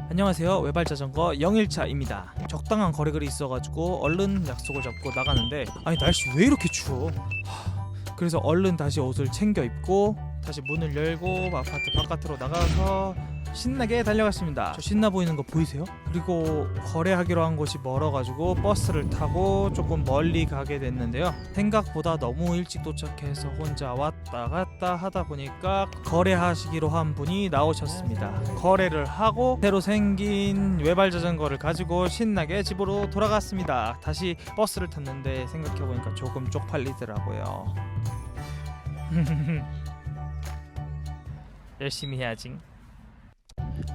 안녕하세요. 외발자전거 0일차입니다. 적당한 거리글이 있어가지고 얼른 약속을 잡고 나가는데 아니 날씨 왜 이렇게 추워? 그래서 얼른 다시 옷을 챙겨 입고 다시 문을 열고 아파트 바깥으로 나가서 신나게 달려갔습니다. 저 신나 보이는 거 보이세요? 그리고 거래하기로 한 곳이 멀어가지고 버스를 타고 조금 멀리 가게 됐는데요. 생각보다 너무 일찍 도착해서 혼자 왔다 갔다 하다 보니까 거래하시기로 한 분이 나오셨습니다. 거래를 하고 새로 생긴 외발자전거를 가지고 신나게 집으로 돌아갔습니다. 다시 버스를 탔는데 생각해보니까 조금 쪽팔리더라고요. 열심히 해야지.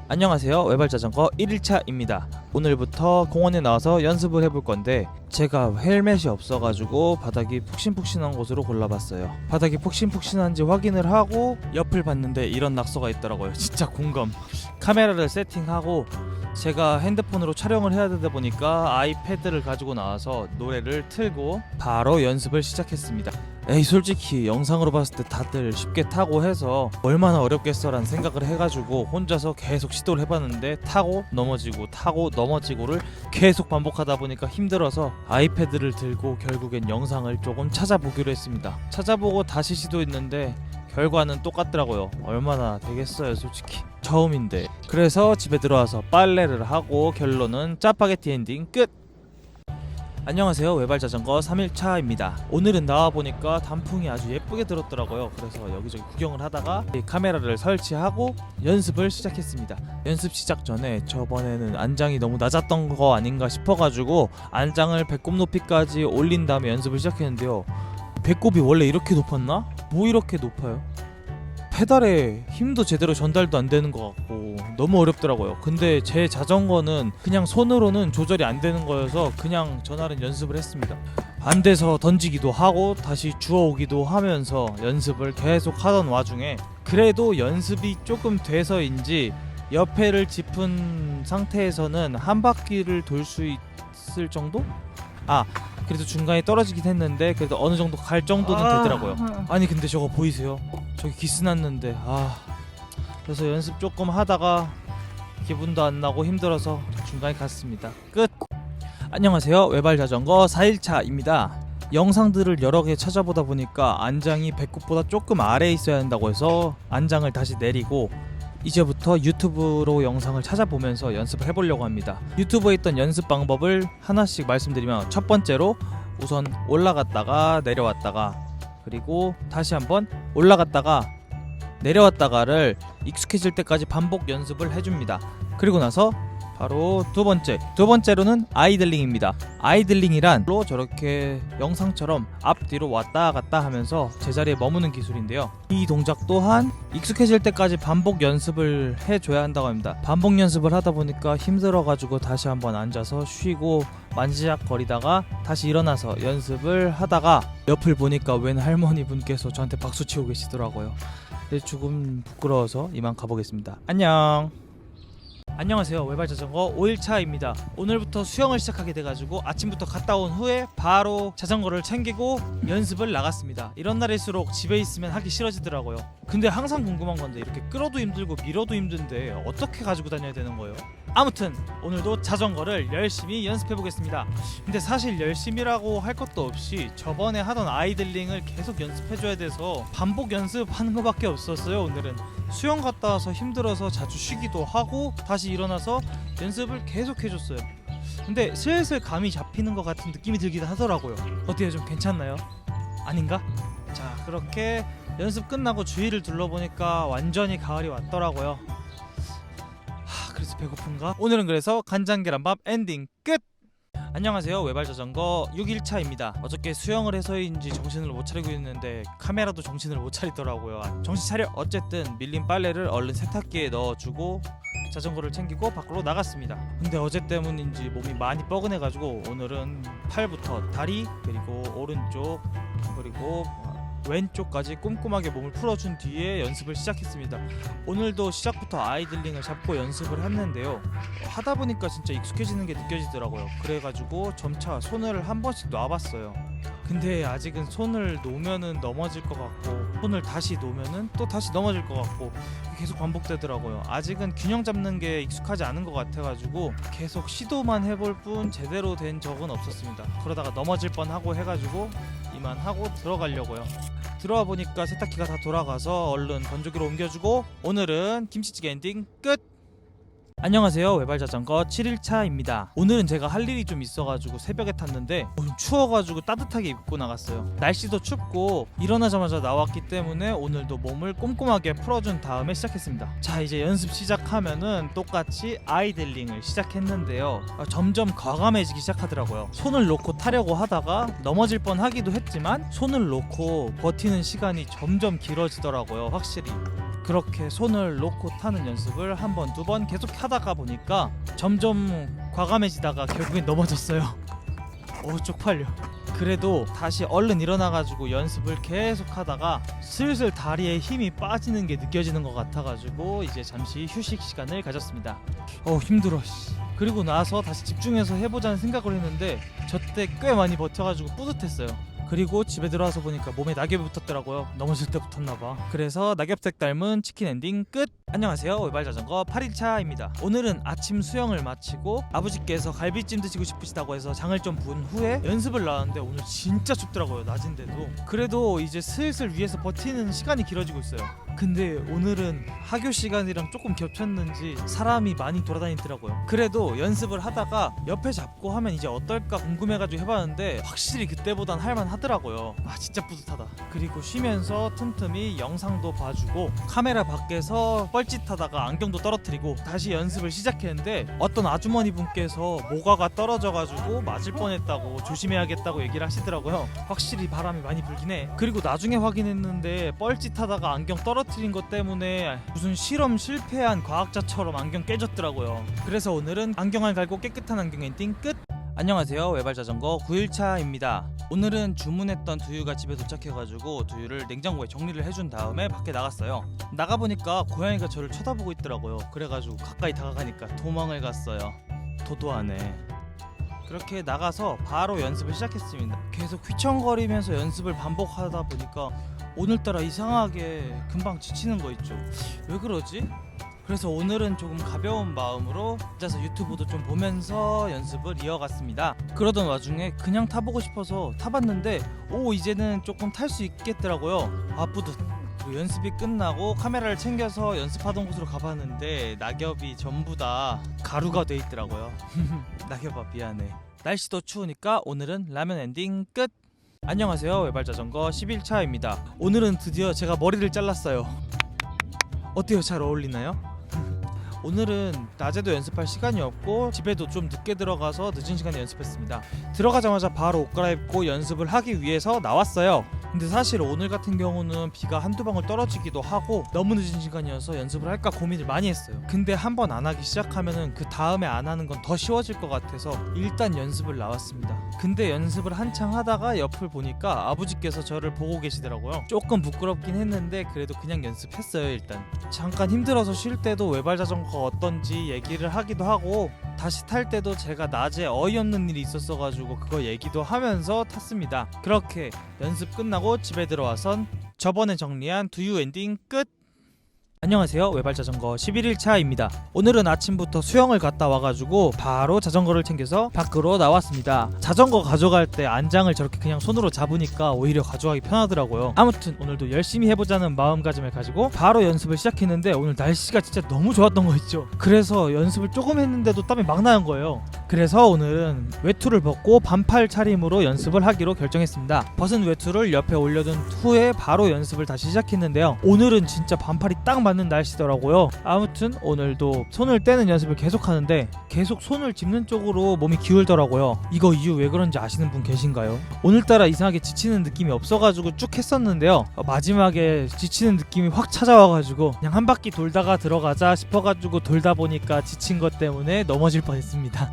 안녕하세요. 외발자전거 1일차입니다. 오늘부터 공원에 나와서 연습을 해볼 건데 제가 헬멧이 없어가지고 바닥이 푹신푹신한 곳으로 골라봤어요. 바닥이 푹신푹신한지 확인을 하고 옆을 봤는데 이런 낙서가 있더라고요. 진짜 공감. 카메라를 세팅하고 제가 핸드폰으로 촬영을 해야 되다 보니까 아이패드를 가지고 나와서 노래를 틀고 바로 연습을 시작했습니다. 에이 솔직히 영상으로 봤을 때 다들 쉽게 타고 해서 얼마나 어렵겠어 라는 생각을 해가지고 혼자서 계속 시도를 해봤는데 타고 넘어지고를 계속 반복하다 보니까 힘들어서 아이패드를 들고 결국엔 영상을 조금 찾아보기로 했습니다. 찾아보고 다시 시도했는데 결과는 똑같더라고요. 얼마나 되겠어요 솔직히. 처음인데. 그래서 집에 들어와서 빨래를 하고 결론은 짜파게티 엔딩 끝! 안녕하세요. 외발자전거 3일차입니다. 오늘은 나와보니까 단풍이 아주 예쁘게 들었더라고요. 그래서 여기저기 구경을 하다가 카메라를 설치하고 연습을 시작했습니다. 연습 시작 전에 저번에는 안장이 너무 낮았던 거 아닌가 싶어가지고 안장을 배꼽 높이까지 올린 다음에 연습을 시작했는데요. 배꼽이 원래 이렇게 높았나? 뭐 이렇게 높아요? 페달에 힘도 제대로 전달도 안 되는 것 같고 너무 어렵더라고요. 근데 제 자전거는 그냥 손으로는 조절이 안 되는 거여서 그냥 전날은 연습을 했습니다. 반대서 던지기도 하고 다시 주워오기도 하면서 연습을 계속 하던 와중에 그래도 연습이 조금 돼서인지 옆에를 짚은 상태에서는 한 바퀴를 돌 수 있을 정도? 그래도 중간에 떨어지긴 했는데 그래도 어느 정도 갈 정도는 되더라고요. 아니 근데 저거 보이세요? 저기 기스 났는데 그래서 연습 조금 하다가 기분도 안 나고 힘들어서 중간에 갔습니다. 끝! 안녕하세요. 외발자전거 4일차입니다. 영상들을 여러 개 찾아보다 보니까 안장이 배꼽보다 조금 아래에 있어야 한다고 해서 안장을 다시 내리고 이제부터 유튜브로 영상을 찾아보면서 연습을 해보려고 합니다. 유튜브에 있던 연습 방법을 하나씩 말씀드리면 첫 번째로 우선 올라갔다가 내려왔다가 그리고 다시 한번 올라갔다가 내려왔다가를 익숙해질 때까지 반복 연습을 해줍니다. 그리고 나서 바로 두 번째로는 아이들링입니다. 아이들링이란 저렇게 영상처럼 앞뒤로 왔다 갔다 하면서 제자리에 머무는 기술인데요. 이 동작 또한 익숙해질 때까지 반복 연습을 해줘야 한다고 합니다. 반복 연습을 하다 보니까 힘들어가지고 다시 한번 앉아서 쉬고 만지작거리다가 다시 일어나서 연습을 하다가 옆을 보니까 웬 할머니 분께서 저한테 박수 치고 계시더라고요. 조금 부끄러워서 이만 가보겠습니다. 안녕. 안녕하세요. 외발자전거 5일차입니다. 오늘부터 수영을 시작하게 돼가지고 아침부터 갔다 온 후에 바로 자전거를 챙기고 연습을 나갔습니다. 이런 날일수록 집에 있으면 하기 싫어지더라고요. 근데 항상 궁금한 건데 이렇게 끌어도 힘들고 밀어도 힘든데 어떻게 가지고 다녀야 되는 거예요? 아무튼 오늘도 자전거를 열심히 연습해 보겠습니다. 근데 사실 열심히라고 할 것도 없이 저번에 하던 아이들링을 계속 연습해 줘야 돼서 반복 연습하는 것밖에 없었어요. 오늘은 수영 갔다 와서 힘들어서 자주 쉬기도 하고 다시 일어나서 연습을 계속 해줬어요. 근데 슬슬 감이 잡히는 것 같은 느낌이 들긴 하더라고요. 어때요? 좀 괜찮나요? 아닌가? 자, 그렇게 연습 끝나고 주위를 둘러보니까 완전히 가을이 왔더라고요. 그래서 배고픈가? 오늘은 그래서 간장계란밥 엔딩 끝! 안녕하세요. 외발자전거 6일차입니다. 어저께 수영을 해서인지 정신을 못 차리고 있는데 카메라도 정신을 못 차리더라고요. 정신 차려! 어쨌든 밀린 빨래를 얼른 세탁기에 넣어주고 자전거를 챙기고 밖으로 나갔습니다. 근데 어제 때문인지 몸이 많이 뻐근해가지고 오늘은 팔부터 다리 그리고 오른쪽 그리고 왼쪽까지 꼼꼼하게 몸을 풀어준 뒤에 연습을 시작했습니다. 오늘도 시작부터 아이들링을 잡고 연습을 했는데요. 하다 보니까 진짜 익숙해지는 게 느껴지더라고요. 그래가지고 점차 손을 한 번씩 놔봤어요. 근데 아직은 손을 놓으면은 넘어질 것 같고 손을 다시 놓으면은 또 다시 넘어질 것 같고 계속 반복되더라고요. 아직은 균형 잡는 게 익숙하지 않은 것 같아가지고 계속 시도만 해볼 뿐 제대로 된 적은 없었습니다. 그러다가 넘어질 뻔하고 해가지고 이만 하고 들어가려고요. 들어와 보니까 세탁기가 다 돌아가서 얼른 건조기로 옮겨주고 오늘은 김치찌개 엔딩 끝! 안녕하세요, 외발자전거 7일차입니다. 오늘은 제가 할 일이 좀 있어가지고 새벽에 탔는데 좀 추워가지고 따뜻하게 입고 나갔어요. 날씨도 춥고 일어나자마자 나왔기 때문에 오늘도 몸을 꼼꼼하게 풀어준 다음에 시작했습니다. 자, 이제 연습 시작하면은 똑같이 아이들링을 시작했는데요. 점점 과감해지기 시작하더라고요. 손을 놓고 타려고 하다가 넘어질 뻔 하기도 했지만 손을 놓고 버티는 시간이 점점 길어지더라고요. 확실히 그렇게 손을 놓고 타는 연습을 한 번, 두 번 계속 하다가 보니까 점점 과감해지다가 결국엔 넘어졌어요. 쪽팔려. 그래도 다시 얼른 일어나가지고 연습을 계속 하다가 슬슬 다리에 힘이 빠지는 게 느껴지는 것 같아가지고 이제 잠시 휴식 시간을 가졌습니다. 힘들어. 그리고 나서 다시 집중해서 해보자는 생각을 했는데 저때 꽤 많이 버텨가지고 뿌듯했어요. 그리고 집에 들어와서 보니까 몸에 낙엽이 붙었더라고요. 넘어질 때 붙었나봐. 그래서 낙엽색 닮은 치킨 엔딩 끝! 안녕하세요, 외발자전거 8일차입니다. 오늘은 아침 수영을 마치고 아버지께서 갈비찜 드시고 싶으시다고 해서 장을 좀 본 후에 연습을 나왔는데 오늘 진짜 춥더라고요, 낮인데도. 그래도 이제 슬슬 위에서 버티는 시간이 길어지고 있어요. 근데 오늘은 하교 시간이랑 조금 겹쳤는지 사람이 많이 돌아다니더라고요. 그래도 연습을 하다가 옆에 잡고 하면 이제 어떨까 궁금해가지고 해봤는데 확실히 그때보단 할만하더라고요. 진짜 뿌듯하다. 그리고 쉬면서 틈틈이 영상도 봐주고 카메라 밖에서 뻘짓하다가 안경도 떨어뜨리고 다시 연습을 시작했는데 어떤 아주머니 분께서 모가가 떨어져가지고 맞을 뻔했다고 조심해야겠다고 얘기를 하시더라고요. 확실히 바람이 많이 불긴 해. 그리고 나중에 확인했는데 뻘짓하다가 안경 떨어뜨린 것 때문에 무슨 실험 실패한 과학자처럼 안경 깨졌더라고요. 그래서 오늘은 안경을 갈고 깨끗한 안경 엔딩 끝! 안녕하세요, 외발자전거 9일차입니다. 오늘은 주문했던 두유가 집에 도착해가지고 두유를 냉장고에 정리를 해준 다음에 밖에 나갔어요. 나가보니까 고양이가 저를 쳐다보고 있더라고요. 그래가지고 가까이 다가가니까 도망을 갔어요. 도도하네. 그렇게 나가서 바로 연습을 시작했습니다. 계속 휘청거리면서 연습을 반복하다 보니까 오늘따라 이상하게 금방 지치는 거 있죠. 왜 그러지? 그래서 오늘은 조금 가벼운 마음으로 앉아서 유튜브도 좀 보면서 연습을 이어갔습니다. 그러던 와중에 그냥 타보고 싶어서 타봤는데 이제는 조금 탈 수 있겠더라고요. 뿌듯. 그리고 연습이 끝나고 카메라를 챙겨서 연습하던 곳으로 가봤는데 낙엽이 전부 다 가루가 돼 있더라고요. 낙엽아 미안해. 날씨도 추우니까 오늘은 라면 엔딩 끝! 안녕하세요, 외발자전거 11차입니다. 오늘은 드디어 제가 머리를 잘랐어요. 어때요? 잘 어울리나요? 오늘은 낮에도 연습할 시간이 없고 집에도 좀 늦게 들어가서 늦은 시간에 연습했습니다. 들어가자마자 바로 옷 갈아입고 연습을 하기 위해서 나왔어요. 근데 사실 오늘 같은 경우는 비가 한두 방울 떨어지기도 하고 너무 늦은 시간이어서 연습을 할까 고민을 많이 했어요. 근데 한 번 안 하기 시작하면은 그 다음에 안 하는 건 더 쉬워질 것 같아서 일단 연습을 나왔습니다. 근데 연습을 한창 하다가 옆을 보니까 아버지께서 저를 보고 계시더라고요. 조금 부끄럽긴 했는데 그래도 그냥 연습했어요. 일단 잠깐 힘들어서 쉴 때도 외발자전거가 어떤지 얘기를 하기도 하고 다시 탈 때도 제가 낮에 어이없는 일이 있었어가지고 그거 얘기도 하면서 탔습니다. 그렇게 연습 끝나고 집에 들어와선 저번에 정리한 두유 엔딩 끝! 안녕하세요, 외발자전거 11일차입니다. 오늘은 아침부터 수영을 갔다 와가지고 바로 자전거를 챙겨서 밖으로 나왔습니다. 자전거 가져갈 때 안장을 저렇게 그냥 손으로 잡으니까 오히려 가져가기 편하더라고요. 아무튼 오늘도 열심히 해보자는 마음가짐을 가지고 바로 연습을 시작했는데 오늘 날씨가 진짜 너무 좋았던 거 있죠. 그래서 연습을 조금 했는데도 땀이 막 나는 거예요. 그래서 오늘은 외투를 벗고 반팔 차림으로 연습을 하기로 결정했습니다. 벗은 외투를 옆에 올려둔 후에 바로 연습을 다시 시작했는데요. 오늘은 진짜 반팔이 딱 맞는 날씨더라고요. 아무튼 오늘도 손을 떼는 연습을 계속 하는데 계속 손을 짚는 쪽으로 몸이 기울더라고요. 이거 이유 왜 그런지 아시는 분 계신가요? 오늘따라 이상하게 지치는 느낌이 없어가지고 쭉 했었는데요. 마지막에 지치는 느낌이 확 찾아와가지고 그냥 한 바퀴 돌다가 들어가자 싶어가지고 돌다 보니까 지친 것 때문에 넘어질 뻔했습니다.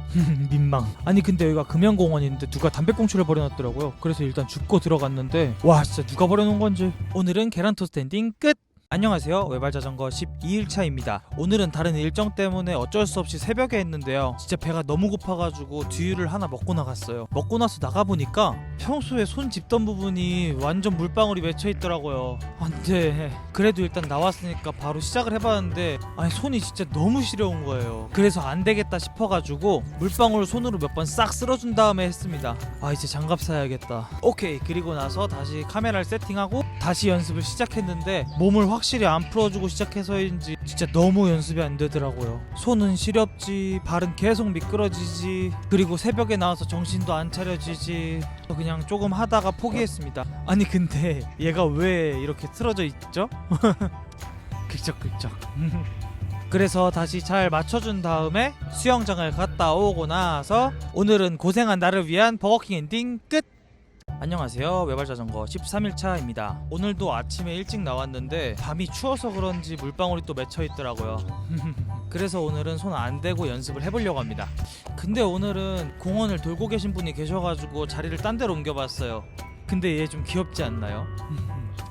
민망. 아니 근데 여기가 금연공원인데 누가 담배꽁초를 버려놨더라고요. 그래서 일단 줍고 들어갔는데 와 진짜 누가 버려놓은 건지. 오늘은 계란 토스트 엔딩 끝! 안녕하세요. 외발자전거 12일차입니다. 오늘은 다른 일정 때문에 어쩔 수 없이 새벽에 했는데요. 진짜 배가 너무 고파가지고 두유를 하나 먹고 나갔어요. 먹고 나서 나가보니까 평소에 손 짚던 부분이 완전 물방울이 맺혀있더라고요. 안돼. 그래도 일단 나왔으니까 바로 시작을 해봤는데 아니 손이 진짜 너무 시려운 거예요. 그래서 안되겠다 싶어가지고 물방울 손으로 몇 번 싹 쓸어준 다음에 했습니다. 아 이제 장갑 사야겠다. 오케이. 그리고 나서 다시 카메라를 세팅하고 다시 연습을 시작했는데 몸을 확실히 안 풀어주고 시작해서인지 진짜 너무 연습이 안 되더라고요. 손은 시렵지, 발은 계속 미끄러지지, 그리고 새벽에 나와서 정신도 안 차려지지. 그냥 조금 하다가 포기했습니다. 아니 근데 얘가 왜 이렇게 틀어져 있죠? 극적극적. 그래서 다시 잘 맞춰준 다음에 수영장을 갔다 오고 나서 오늘은 고생한 나를 위한 버거킹 엔딩 끝! 안녕하세요. 외발자전거 13일차입니다. 오늘도 아침에 일찍 나왔는데 밤이 추워서 그런지 물방울이 또 맺혀 있더라고요. 그래서 오늘은 손 안 대고 연습을 해보려고 합니다. 근데 오늘은 공원을 돌고 계신 분이 계셔가지고 자리를 딴 데로 옮겨봤어요. 근데 얘 좀 귀엽지 않나요?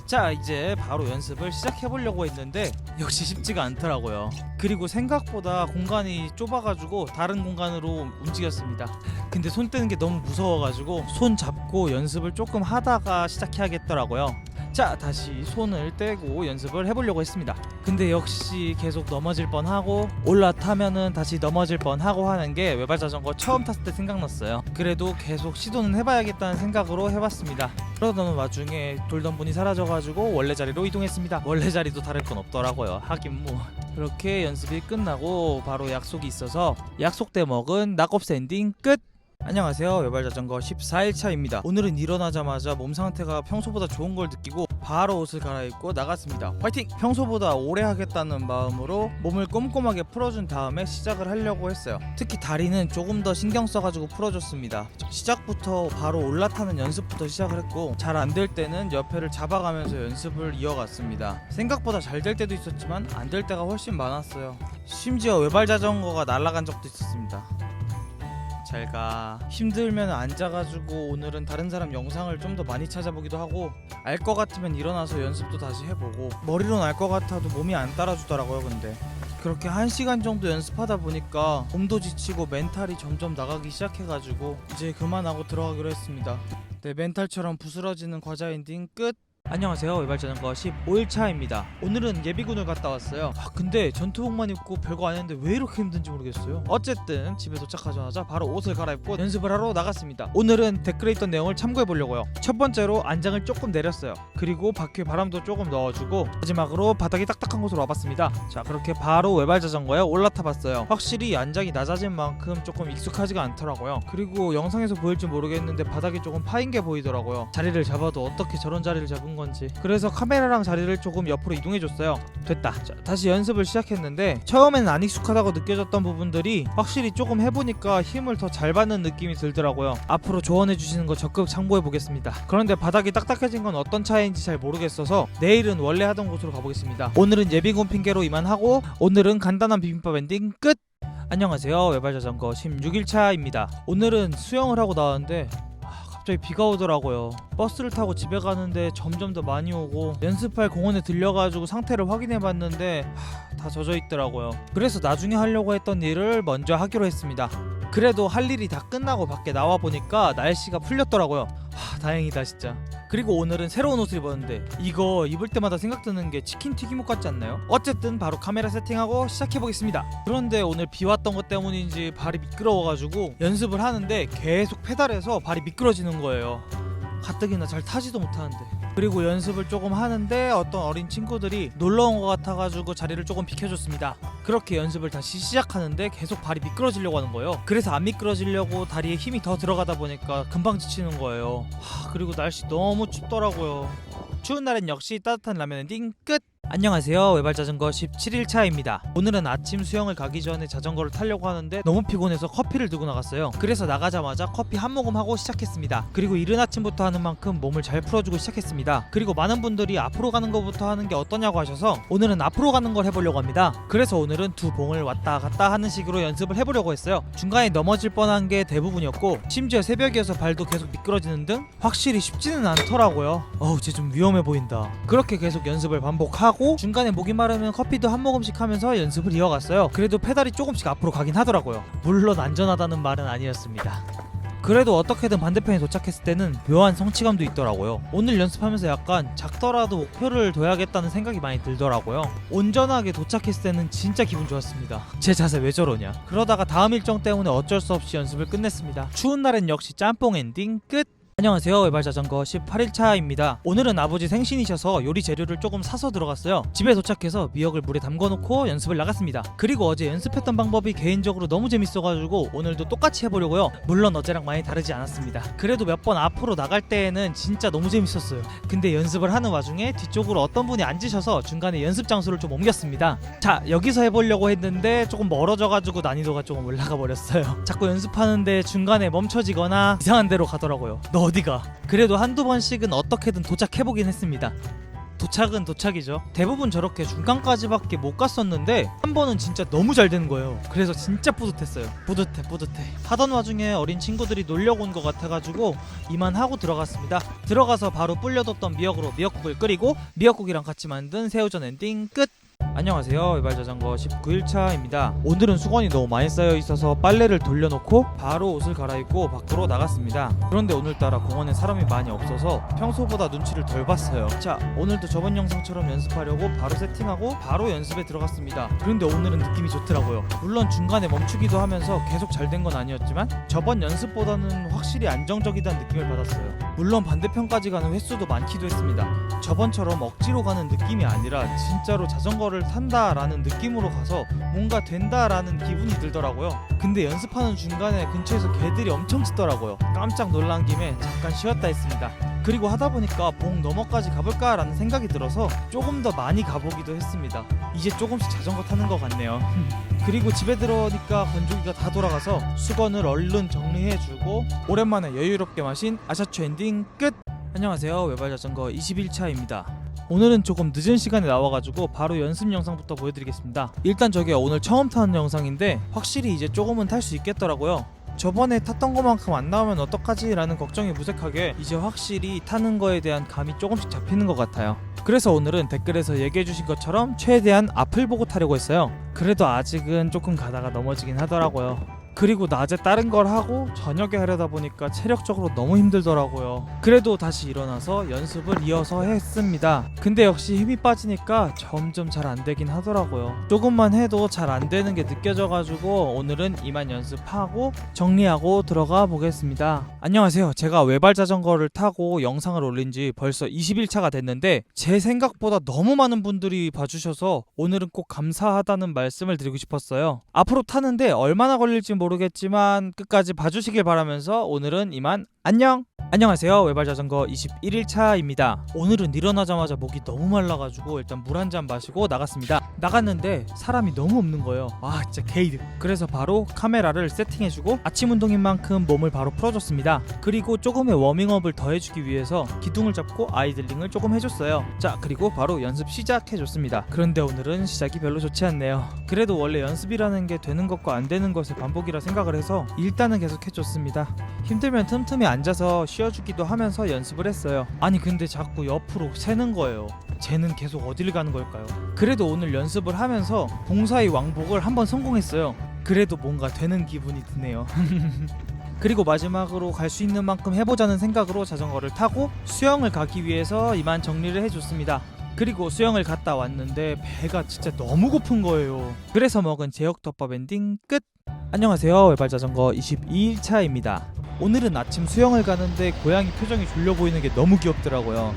자 이제 바로 연습을 시작해보려고 했는데 역시 쉽지가 않더라고요. 그리고 생각보다 공간이 좁아가지고 다른 공간으로 움직였습니다. 근데 손 떼는 게 너무 무서워가지고 손 잡고 연습을 조금 하다가 시작해야겠더라고요. 자 다시 손을 떼고 연습을 해보려고 했습니다. 근데 역시 계속 넘어질 뻔하고 올라타면은 다시 넘어질 뻔하고 하는 게 외발자전거 처음 탔을 때 생각났어요. 그래도 계속 시도는 해봐야겠다는 생각으로 해봤습니다. 그러던 와중에 돌던 분이 사라져가지고 원래 자리로 이동했습니다. 원래 자리도 다를 건 없더라고요. 하긴 뭐. 그렇게 연습이 끝나고 바로 약속이 있어서 약속 때 먹은 낙곱새 엔딩 끝! 안녕하세요. 외발자전거 14일차입니다. 오늘은 일어나자마자 몸 상태가 평소보다 좋은 걸 느끼고 바로 옷을 갈아입고 나갔습니다. 화이팅! 평소보다 오래 하겠다는 마음으로 몸을 꼼꼼하게 풀어준 다음에 시작을 하려고 했어요. 특히 다리는 조금 더 신경 써가지고 풀어줬습니다. 시작부터 바로 올라타는 연습부터 시작을 했고 잘 안 될 때는 옆에를 잡아가면서 연습을 이어갔습니다. 생각보다 잘 될 때도 있었지만 안 될 때가 훨씬 많았어요. 심지어 외발자전거가 날아간 적도 있었습니다. 잘가. 힘들면 앉아가지고 오늘은 다른 사람 영상을 좀 더 많이 찾아보기도 하고 알 것 같으면 일어나서 연습도 다시 해보고 머리로는 알 것 같아도 몸이 안 따라주더라고요. 근데 그렇게 1시간 정도 연습하다 보니까 몸도 지치고 멘탈이 점점 나가기 시작해가지고 이제 그만하고 들어가기로 했습니다. 내 멘탈처럼 부스러지는 과자 엔딩 끝! 안녕하세요. 외발자전거 15일차입니다. 오늘은 예비군을 갔다 왔어요. 근데 전투복만 입고 별거 아닌데 왜 이렇게 힘든지 모르겠어요. 어쨌든 집에 도착하자마자 바로 옷을 갈아입고 연습을 하러 나갔습니다. 오늘은 댓글에 있던 내용을 참고해보려고요. 첫 번째로 안장을 조금 내렸어요. 그리고 바퀴에 바람도 조금 넣어주고 마지막으로 바닥이 딱딱한 곳으로 와봤습니다. 자 그렇게 바로 외발자전거에 올라타봤어요. 확실히 안장이 낮아진 만큼 조금 익숙하지가 않더라고요. 그리고 영상에서 보일지 모르겠는데 바닥이 조금 파인 게 보이더라고요. 자리를 잡아도 어떻게 저런 자리를 잡은 건지. 그래서 카메라랑 자리를 조금 옆으로 이동해줬어요. 됐다. 자, 다시 연습을 시작했는데 처음에는 안 익숙하다고 느껴졌던 부분들이 확실히 조금 해보니까 힘을 더 잘 받는 느낌이 들더라고요. 앞으로 조언해주시는 거 적극 참고해보겠습니다. 그런데 바닥이 딱딱해진 건 어떤 차이인지 잘 모르겠어서 내일은 원래 하던 곳으로 가보겠습니다. 오늘은 예비군 핑계로 이만하고 오늘은 간단한 비빔밥 엔딩 끝! 안녕하세요. 외발자전거 16일차입니다. 오늘은 수영을 하고 나왔는데 갑자기 비가 오더라고요. 버스를 타고 집에 가는데 점점 더 많이 오고 연습할 공원에 들려가지고 상태를 확인해봤는데 다 젖어 있더라고요. 그래서 나중에 하려고 했던 일을 먼저 하기로 했습니다. 그래도 할 일이 다 끝나고 밖에 나와보니까 날씨가 풀렸더라고요. 다행이다 진짜. 그리고 오늘은 새로운 옷을 입었는데 이거 입을 때마다 생각드는 게 치킨 튀김옷 같지 않나요? 어쨌든 바로 카메라 세팅하고 시작해보겠습니다. 그런데 오늘 비 왔던 것 때문인지 발이 미끄러워가지고 연습을 하는데 계속 페달해서 발이 미끄러지는 거예요. 가뜩이나 잘 타지도 못하는데. 그리고 연습을 조금 하는데 어떤 어린 친구들이 놀러온 것 같아가지고 자리를 조금 비켜줬습니다. 그렇게 연습을 다시 시작하는데 계속 발이 미끄러지려고 하는 거예요. 그래서 안 미끄러지려고 다리에 힘이 더 들어가다 보니까 금방 지치는 거예요. 그리고 날씨 너무 춥더라고요. 추운 날엔 역시 따뜻한 라면 엔딩 끝! 안녕하세요. 외발자전거 17일차입니다. 오늘은 아침 수영을 가기 전에 자전거를 타려고 하는데 너무 피곤해서 커피를 들고 나갔어요. 그래서 나가자마자 커피 한 모금 하고 시작했습니다. 그리고 이른 아침부터 하는 만큼 몸을 잘 풀어주고 시작했습니다. 그리고 많은 분들이 앞으로 가는 것부터 하는 게 어떠냐고 하셔서 오늘은 앞으로 가는 걸 해보려고 합니다. 그래서 오늘은 두 봉을 왔다 갔다 하는 식으로 연습을 해보려고 했어요. 중간에 넘어질 뻔한 게 대부분이었고 심지어 새벽이어서 발도 계속 미끄러지는 등 확실히 쉽지는 않더라고요. 쟤 좀 위험해 보인다. 그렇게 계속 연습을 반복하고 하고 중간에 목이 마르면 커피도 한 모금씩 하면서 연습을 이어갔어요. 그래도 페달이 조금씩 앞으로 가긴 하더라고요. 물론 안전하다는 말은 아니었습니다. 그래도 어떻게든 반대편에 도착했을 때는 묘한 성취감도 있더라고요. 오늘 연습하면서 약간 작더라도 목표를 둬야겠다는 생각이 많이 들더라고요. 온전하게 도착했을 때는 진짜 기분 좋았습니다. 제 자세 왜 저러냐. 그러다가 다음 일정 때문에 어쩔 수 없이 연습을 끝냈습니다. 추운 날엔 역시 짬뽕 엔딩 끝! 안녕하세요, 외발자전거 18일차입니다. 오늘은 아버지 생신이셔서 요리 재료를 조금 사서 들어갔어요. 집에 도착해서 미역을 물에 담궈놓고 연습을 나갔습니다. 그리고 어제 연습했던 방법이 개인적으로 너무 재밌어가지고 오늘도 똑같이 해보려고요. 물론 어제랑 많이 다르지 않았습니다. 그래도 몇 번 앞으로 나갈 때에는 진짜 너무 재밌었어요. 근데 연습을 하는 와중에 뒤쪽으로 어떤 분이 앉으셔서 중간에 연습 장소를 좀 옮겼습니다. 자, 여기서 해보려고 했는데 조금 멀어져가지고 난이도가 조금 올라가 버렸어요. 자꾸 연습하는데 중간에 멈춰지거나 이상한 데로 가더라고요. 너 어디가? 그래도 한두 번씩은 어떻게든 도착해보긴 했습니다. 도착은 도착이죠. 대부분 저렇게 중간까지밖에 못 갔었는데 한 번은 진짜 너무 잘 되는 거예요. 그래서 진짜 뿌듯했어요. 뿌듯해. 하던 와중에 어린 친구들이 놀려고 온 것 같아가지고 이만 하고 들어갔습니다. 들어가서 바로 불려뒀던 미역으로 미역국을 끓이고 미역국이랑 같이 만든 새우전 엔딩 끝! 안녕하세요, 외발자전거 19일차입니다. 오늘은 수건이 너무 많이 쌓여 있어서 빨래를 돌려놓고 바로 옷을 갈아입고 밖으로 나갔습니다. 그런데 오늘따라 공원에 사람이 많이 없어서 평소보다 눈치를 덜 봤어요. 자, 오늘도 저번 영상처럼 연습하려고 바로 세팅하고 바로 연습에 들어갔습니다. 그런데 오늘은 느낌이 좋더라고요. 물론 중간에 멈추기도 하면서 계속 잘 된 건 아니었지만 저번 연습보다는 확실히 안정적이다는 느낌을 받았어요. 물론 반대편까지 가는 횟수도 많기도 했습니다. 저번처럼 억지로 가는 느낌이 아니라 진짜로 자전거를 탄다라는 느낌으로 가서 뭔가 된다라는 기분이 들더라고요. 근데 연습하는 중간에 근처에서 개들이 엄청 짖더라고요. 깜짝 놀란 김에 잠깐 쉬었다 했습니다. 그리고 하다 보니까 봉 너머까지 가볼까 라는 생각이 들어서 조금 더 많이 가보기도 했습니다. 이제 조금씩 자전거 타는 것 같네요. 그리고 집에 들어오니까 건조기가 다 돌아가서 수건을 얼른 정리해주고 오랜만에 여유롭게 마신 아샤추 엔딩 끝! 안녕하세요, 외발자전거 21차입니다. 오늘은 조금 늦은 시간에 나와가지고 바로 연습 영상부터 보여드리겠습니다. 일단 저게 오늘 처음 타는 영상인데 확실히 이제 조금은 탈 수 있겠더라고요. 저번에 탔던 것만큼 안 나오면 어떡하지? 라는 걱정이 무색하게 이제 확실히 타는 거에 대한 감이 조금씩 잡히는 것 같아요. 그래서 오늘은 댓글에서 얘기해주신 것처럼 최대한 앞을 보고 타려고 했어요. 그래도 아직은 조금 가다가 넘어지긴 하더라고요. 그리고 낮에 다른 걸 하고 저녁에 하려다 보니까 체력적으로 너무 힘들더라고요. 그래도 다시 일어나서 연습을 이어서 했습니다. 근데 역시 힘이 빠지니까 점점 잘 안 되긴 하더라고요. 조금만 해도 잘 안 되는 게 느껴져가지고 오늘은 이만 연습하고 정리하고 들어가 보겠습니다. 안녕하세요. 제가 외발 자전거를 타고 영상을 올린 지 벌써 21차가 됐는데 제 생각보다 너무 많은 분들이 봐주셔서 오늘은 꼭 감사하다는 말씀을 드리고 싶었어요. 앞으로 타는데 얼마나 걸릴지 모르겠지만 끝까지 봐주시길 바라면서 오늘은 이만 안녕! 안녕하세요, 외발자전거 21일차입니다. 오늘은 일어나자마자 목이 너무 말라가지고 일단 물 한 잔 마시고 나갔습니다. 나갔는데 사람이 너무 없는 거예요. 아 진짜 게이드. 그래서 바로 카메라를 세팅해주고 아침 운동인 만큼 몸을 바로 풀어줬습니다. 그리고 조금의 워밍업을 더 해주기 위해서 기둥을 잡고 아이들링을 조금 해줬어요. 자, 그리고 바로 연습 시작해줬습니다. 그런데 오늘은 시작이 별로 좋지 않네요. 그래도 원래 연습이라는 게 되는 것과 안 되는 것의 반복이라 생각을 해서 일단은 계속 해줬습니다. 힘들면 틈틈이 앉아서 쉬어주기도 하면서 연습을 했어요. 아니 근데 자꾸 옆으로 새는 거예요. 쟤는 계속 어딜 가는 걸까요? 그래도 오늘 연습을 하면서 봉사의 왕복을 한번 성공했어요. 그래도 뭔가 되는 기분이 드네요. 그리고 마지막으로 갈 수 있는 만큼 해보자는 생각으로 자전거를 타고 수영을 가기 위해서 이만 정리를 해줬습니다. 그리고 수영을 갔다 왔는데 배가 진짜 너무 고픈 거예요. 그래서 먹은 제육덮밥 엔딩 끝! 안녕하세요, 외발자전거 22일차입니다. 오늘은 아침 수영을 가는데 고양이 표정이 졸려 보이는 게 너무 귀엽더라고요.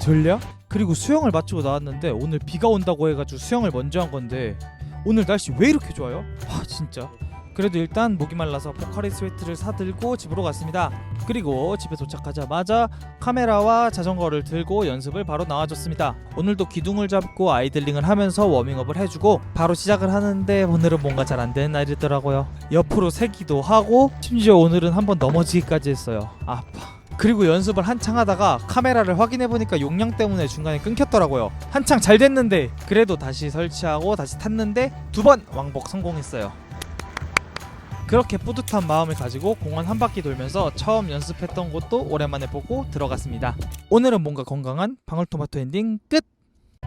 졸려? 그리고 수영을 마치고 나왔는데 오늘 비가 온다고 해가지고 수영을 먼저 한 건데 오늘 날씨 왜 이렇게 좋아요? 와 진짜. 그래도 일단 목이 말라서 포카리 스웨트를 사들고 집으로 갔습니다. 그리고 집에 도착하자마자 카메라와 자전거를 들고 연습을 바로 나와줬습니다. 오늘도 기둥을 잡고 아이들링을 하면서 워밍업을 해주고 바로 시작을 하는데 오늘은 뭔가 잘 안되는 날이더라고요. 옆으로 세기도 하고 심지어 오늘은 한번 넘어지기까지 했어요. 아파. 그리고 연습을 한창 하다가 카메라를 확인해보니까 용량 때문에 중간에 끊겼더라고요. 한창 잘 됐는데 그래도 다시 설치하고 다시 탔는데 2번 왕복 성공했어요. 그렇게 뿌듯한 마음을 가지고 공원 한 바퀴 돌면서 처음 연습했던 곳도 오랜만에 보고 들어갔습니다. 오늘은 뭔가 건강한 방울토마토 엔딩 끝!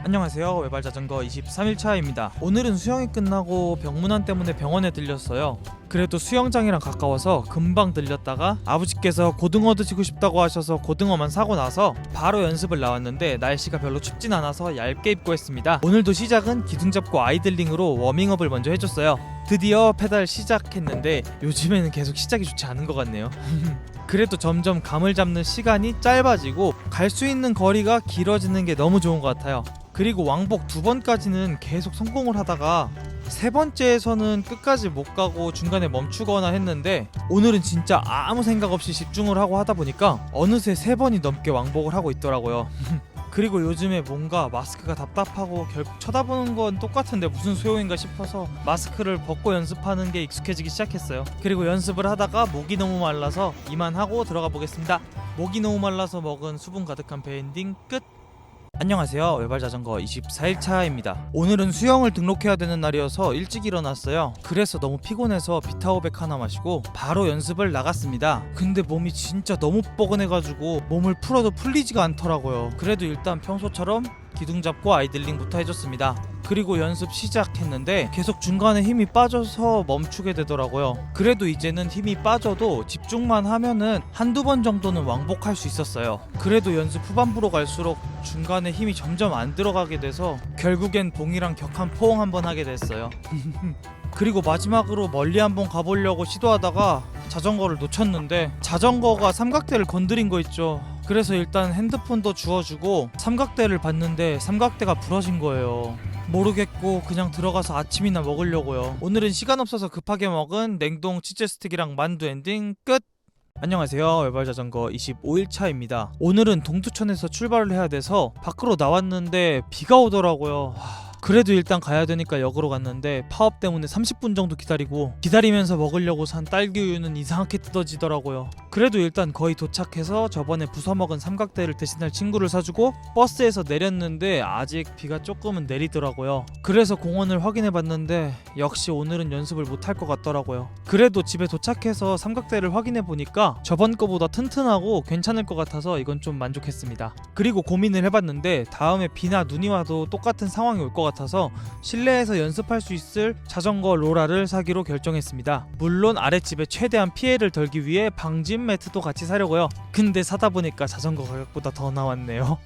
안녕하세요. 외발자전거 23일차입니다. 오늘은 수영이 끝나고 병문안 때문에 병원에 들렸어요. 그래도 수영장이랑 가까워서 금방 들렸다가 아버지께서 고등어 드시고 싶다고 하셔서 고등어만 사고 나서 바로 연습을 나왔는데 날씨가 별로 춥진 않아서 얇게 입고 했습니다. 오늘도 시작은 기둥 잡고 아이들링으로 워밍업을 먼저 해줬어요. 드디어 페달 시작했는데 요즘에는 계속 시작이 좋지 않은 것 같네요. 그래도 점점 감을 잡는 시간이 짧아지고 갈 수 있는 거리가 길어지는 게 너무 좋은 것 같아요. 그리고 왕복 2번까지는 계속 성공을 하다가 세 번째에서는 끝까지 못 가고 중간에 멈추거나 했는데 오늘은 진짜 아무 생각 없이 집중을 하고 하다 보니까 어느새 3번이 넘게 왕복을 하고 있더라고요. 그리고 요즘에 뭔가 마스크가 답답하고 결국 쳐다보는 건 똑같은데 무슨 소용인가 싶어서 마스크를 벗고 연습하는 게 익숙해지기 시작했어요. 그리고 연습을 하다가 목이 너무 말라서 이만하고 들어가 보겠습니다. 목이 너무 말라서 먹은 수분 가득한 배엔딩 끝! 안녕하세요. 외발자전거 24일차입니다. 오늘은 수영을 등록해야 되는 날이어서 일찍 일어났어요. 그래서 너무 피곤해서 비타오백 하나 마시고 바로 연습을 나갔습니다. 근데 몸이 진짜 너무 뻐근해가지고 몸을 풀어도 풀리지가 않더라고요. 그래도 일단 평소처럼 기둥 잡고 아이들링부터 해줬습니다. 그리고 연습 시작했는데 계속 중간에 힘이 빠져서 멈추게 되더라고요. 그래도 이제는 힘이 빠져도 집중만 하면은 한두 번 정도는 왕복할 수 있었어요. 그래도 연습 후반부로 갈수록 중간에 힘이 점점 안 들어가게 돼서 결국엔 봉이랑 격한 포옹 한번 하게 됐어요. 그리고 마지막으로 멀리 한번 가보려고 시도하다가 자전거를 놓쳤는데 자전거가 삼각대를 건드린 거 있죠. 그래서 일단 핸드폰도 주워주고 삼각대를 봤는데 삼각대가 부러진 거예요. 모르겠고 그냥 들어가서 아침이나 먹으려고요. 오늘은 시간 없어서 급하게 먹은 냉동 치즈 스틱이랑 만두 엔딩 끝! 안녕하세요. 외발자전거 25일차입니다. 오늘은 동두천에서 출발을 해야 돼서 밖으로 나왔는데 비가 오더라고요. 그래도 일단 가야 되니까 역으로 갔는데 파업 때문에 30분 정도 기다리면서 먹으려고 산 딸기우유는 이상하게 뜯어지더라고요. 그래도 일단 거의 도착해서 저번에 부숴먹은 삼각대를 대신할 친구를 사주고 버스에서 내렸는데 아직 비가 조금은 내리더라고요. 그래서 공원을 확인해봤는데 역시 오늘은 연습을 못할 것 같더라고요. 그래도 집에 도착해서 삼각대를 확인해보니까 저번 거보다 튼튼하고 괜찮을 것 같아서 이건 좀 만족했습니다. 그리고 고민을 해봤는데 다음에 비나 눈이 와도 똑같은 상황이 올 것 같아서 실내에서 연습할 수 있을 자전거 로라를 사기로 결정했습니다. 물론 아랫집에 최대한 피해를 덜기 위해 방진 매트도 같이 사려고요. 근데 사다 보니까 자전거 가격보다 더 나왔네요.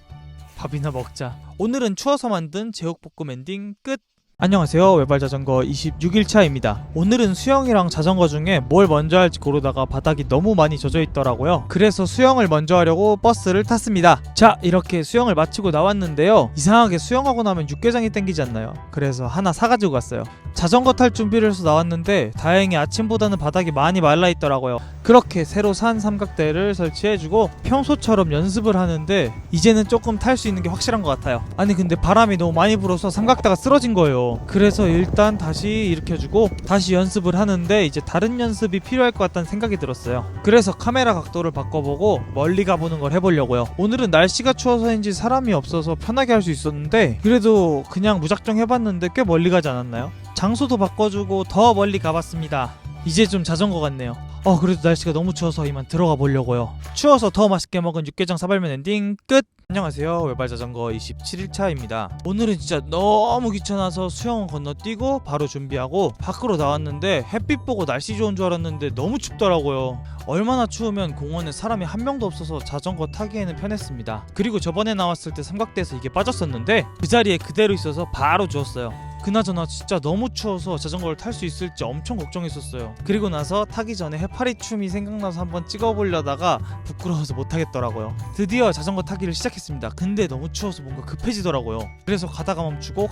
밥이나 먹자. 오늘은 추워서 만든 제육볶음 엔딩 끝! 안녕하세요. 외발자전거 26일차입니다. 오늘은 수영이랑 자전거 중에 뭘 먼저 할지 고르다가 바닥이 너무 많이 젖어 있더라고요. 그래서 수영을 먼저 하려고 버스를 탔습니다. 자, 이렇게 수영을 마치고 나왔는데요. 이상하게 수영하고 나면 육개장이 땡기지 않나요? 그래서 하나 사가지고 갔어요. 자전거 탈 준비를 해서 나왔는데 다행히 아침보다는 바닥이 많이 말라 있더라고요. 그렇게 새로 산 삼각대를 설치해주고 평소처럼 연습을 하는데 이제는 조금 탈 수 있는 게 확실한 것 같아요. 아니 근데 바람이 너무 많이 불어서 삼각대가 쓰러진 거예요. 그래서 일단 다시 일으켜주고 다시 연습을 하는데 이제 다른 연습이 필요할 것 같다는 생각이 들었어요. 그래서 카메라 각도를 바꿔보고 멀리 가보는 걸 해보려고요. 오늘은 날씨가 추워서인지 사람이 없어서 편하게 할 수 있었는데 그래도 그냥 무작정 해봤는데 꽤 멀리 가지 않았나요? 장소도 바꿔주고 더 멀리 가봤습니다. 이제 좀 자전거 같네요. 그래도 날씨가 너무 추워서 이만 들어가 보려고요. 추워서 더 맛있게 먹은 육개장 사발면 엔딩 끝! 안녕하세요. 외발자전거 27일차입니다. 오늘은 진짜 너무 귀찮아서 수영은 건너뛰고 바로 준비하고 밖으로 나왔는데 햇빛 보고 날씨 좋은 줄 알았는데 너무 춥더라고요. 얼마나 추우면 공원에 사람이 한 명도 없어서 자전거 타기에는 편했습니다. 그리고 저번에 나왔을 때 삼각대에서 이게 빠졌었는데 그 자리에 그대로 있어서 바로 주웠어요. 그나저나 진짜 너무 추워서 자전거를 탈 수 있을지 엄청 걱정했었어요. 그리고 나서 타기 전에 해파리 춤이 생각나서 한번 찍어보려다가 부끄러워서 못하겠더라고요. 드디어 자전거 타기를 시작했습니다. 근데 너무 추워서 뭔가 급해지더라고요. 그래서 가다가 멈추고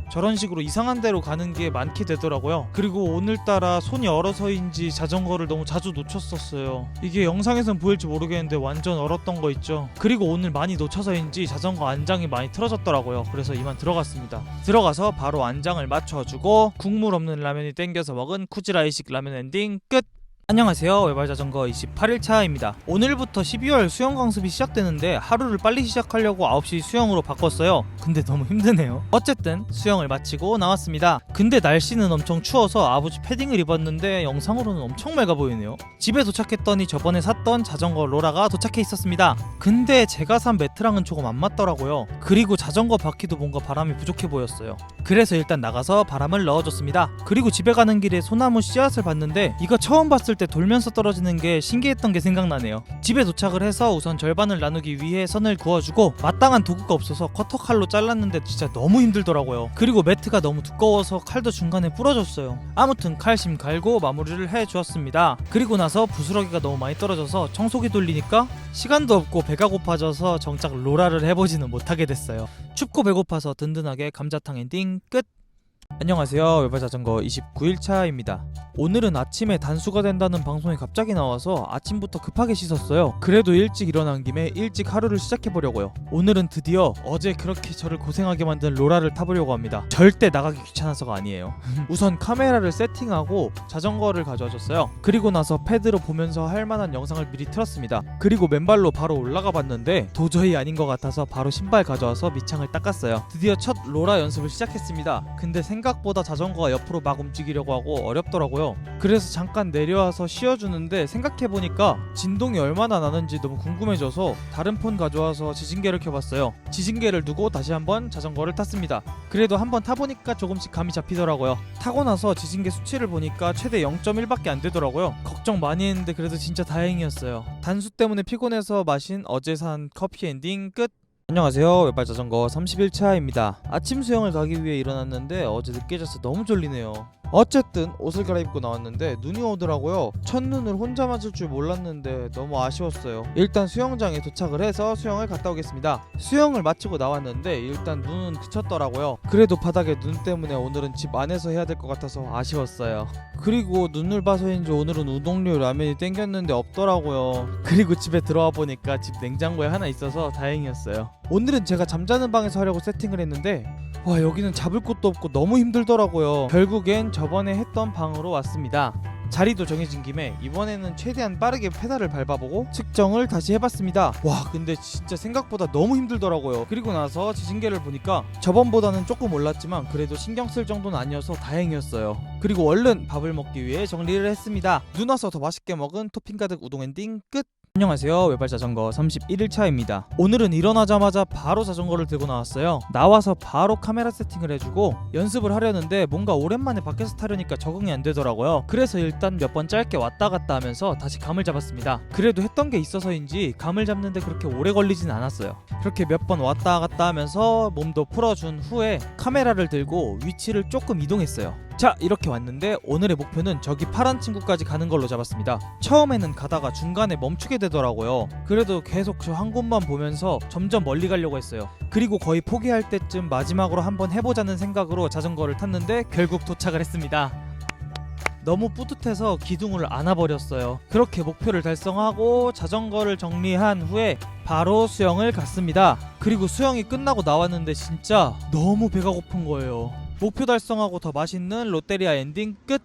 저런 식으로 이상한 데로 가는 게 많게 되더라고요. 그리고 오늘따라 손이 얼어서인지 자전거를 너무 자주 놓쳤었어요. 이게 영상에선 보일지 모르겠는데 완전 얼었던 거 있죠. 그리고 오늘 많이 놓쳐서인지 자전거 안장이 많이 틀어졌더라고요. 그래서 이만 들어갔습니다. 들어가서 바로 안장을 맞춰주고 국물 없는 라면이 땡겨서 먹은 쿠지라이식 라면 엔딩 끝! 안녕하세요. 외발자전거 28일차입니다. 오늘부터 12월 수영 강습이 시작되는데 하루를 빨리 시작하려고 9시 수영으로 바꿨어요. 근데 너무 힘드네요. 어쨌든 수영을 마치고 나왔습니다. 근데 날씨는 엄청 추워서 아버지 패딩을 입었는데 영상으로는 엄청 맑아 보이네요. 집에 도착했더니 저번에 샀던 자전거 로라가 도착해 있었습니다. 근데 제가 산 매트랑은 조금 안 맞더라고요. 그리고 자전거 바퀴도 뭔가 바람이 부족해 보였어요. 그래서 일단 나가서 바람을 넣어줬습니다. 그리고 집에 가는 길에 소나무 씨앗을 봤는데 이거 처음 봤을 때 돌면서 떨어지는 게 신기했던 게 생각나네요. 집에 도착을 해서 우선 절반을 나누기 위해 선을 그어주고 마땅한 도구가 없어서 커터칼로 잘랐는데 진짜 너무 힘들더라고요. 그리고 매트가 너무 두꺼워서 칼도 중간에 부러졌어요. 아무튼 칼심 갈고 마무리를 해주었습니다. 그리고 나서 부스러기가 너무 많이 떨어져서 청소기 돌리니까 시간도 없고 배가 고파져서 정작 로라를 해보지는 못하게 됐어요. 춥고 배고파서 든든하게 감자탕 엔딩 끝! 안녕하세요. 외발자전거 29일차입니다. 오늘은 아침에 단수가 된다는 방송이 갑자기 나와서 아침부터 급하게 씻었어요. 그래도 일찍 일어난 김에 일찍 하루를 시작해보려고요. 오늘은 드디어 어제 그렇게 저를 고생하게 만든 로라를 타보려고 합니다. 절대 나가기 귀찮아서가 아니에요. 우선 카메라를 세팅하고 자전거를 가져와줬어요. 그리고 나서 패드로 보면서 할만한 영상을 미리 틀었습니다. 그리고 맨발로 바로 올라가 봤는데 도저히 아닌 것 같아서 바로 신발 가져와서 밑창을 닦았어요. 드디어 첫 로라 연습을 시작했습니다. 근데 생각보다 자전거가 옆으로 막 움직이려고 하고 어렵더라고요. 그래서 잠깐 내려와서 쉬어주는데 생각해보니까 진동이 얼마나 나는지 너무 궁금해져서 다른 폰 가져와서 지진계를 켜봤어요. 지진계를 두고 다시 한번 자전거를 탔습니다. 그래도 한번 타보니까 조금씩 감이 잡히더라고요. 타고 나서 지진계 수치를 보니까 최대 0.1밖에 안 되더라고요. 걱정 많이 했는데 그래도 진짜 다행이었어요. 단수 때문에 피곤해서 마신 어제 산 커피 엔딩 끝! 안녕하세요. 외발자전거 31차입니다. 아침 수영을 가기 위해 일어났는데 어제 늦게 자서 너무 졸리네요. 어쨌든 옷을 갈아입고 나왔는데 눈이 오더라고요. 첫눈을 혼자 맞을 줄 몰랐는데 너무 아쉬웠어요. 일단 수영장에 도착을 해서 수영을 갔다 오겠습니다. 수영을 마치고 나왔는데 일단 눈은 그쳤더라고요. 그래도 바닥에 눈 때문에 오늘은 집 안에서 해야 될 것 같아서 아쉬웠어요. 그리고 눈을 봐서인지 오늘은 우동류 라면이 땡겼는데 없더라고요. 그리고 집에 들어와 보니까 집 냉장고에 하나 있어서 다행이었어요. 오늘은 제가 잠자는 방에서 하려고 세팅을 했는데 와, 여기는 잡을 곳도 없고 너무 힘들더라고요. 결국엔 저번에 했던 방으로 왔습니다. 자리도 정해진 김에 이번에는 최대한 빠르게 페달을 밟아보고 측정을 다시 해봤습니다. 와, 근데 진짜 생각보다 너무 힘들더라고요. 그리고 나서 지진계를 보니까 저번보다는 조금 올랐지만 그래도 신경 쓸 정도는 아니어서 다행이었어요. 그리고 얼른 밥을 먹기 위해 정리를 했습니다. 눈 와서 더 맛있게 먹은 토핑 가득 우동 엔딩 끝! 안녕하세요. 외발자전거 31일차입니다. 오늘은 일어나자마자 바로 자전거를 들고 나왔어요. 나와서 바로 카메라 세팅을 해주고 연습을 하려는데 뭔가 오랜만에 밖에서 타려니까 적응이 안 되더라고요. 그래서 일단 몇 번 짧게 왔다 갔다 하면서 다시 감을 잡았습니다. 그래도 했던 게 있어서인지 감을 잡는데 그렇게 오래 걸리진 않았어요. 그렇게 몇 번 왔다 갔다 하면서 몸도 풀어준 후에 카메라를 들고 위치를 조금 이동했어요. 자, 이렇게 왔는데 오늘의 목표는 저기 파란 친구까지 가는 걸로 잡았습니다. 처음에는 가다가 중간에 멈추게 되더라고요. 그래도 계속 저 한 곳만 보면서 점점 멀리 가려고 했어요. 그리고 거의 포기할 때쯤 마지막으로 한번 해보자는 생각으로 자전거를 탔는데 결국 도착을 했습니다. 너무 뿌듯해서 기둥을 안아버렸어요. 그렇게 목표를 달성하고 자전거를 정리한 후에 바로 수영을 갔습니다. 그리고 수영이 끝나고 나왔는데 진짜 너무 배가 고픈 거예요. 목표 달성하고 더 맛있는 롯데리아 엔딩 끝!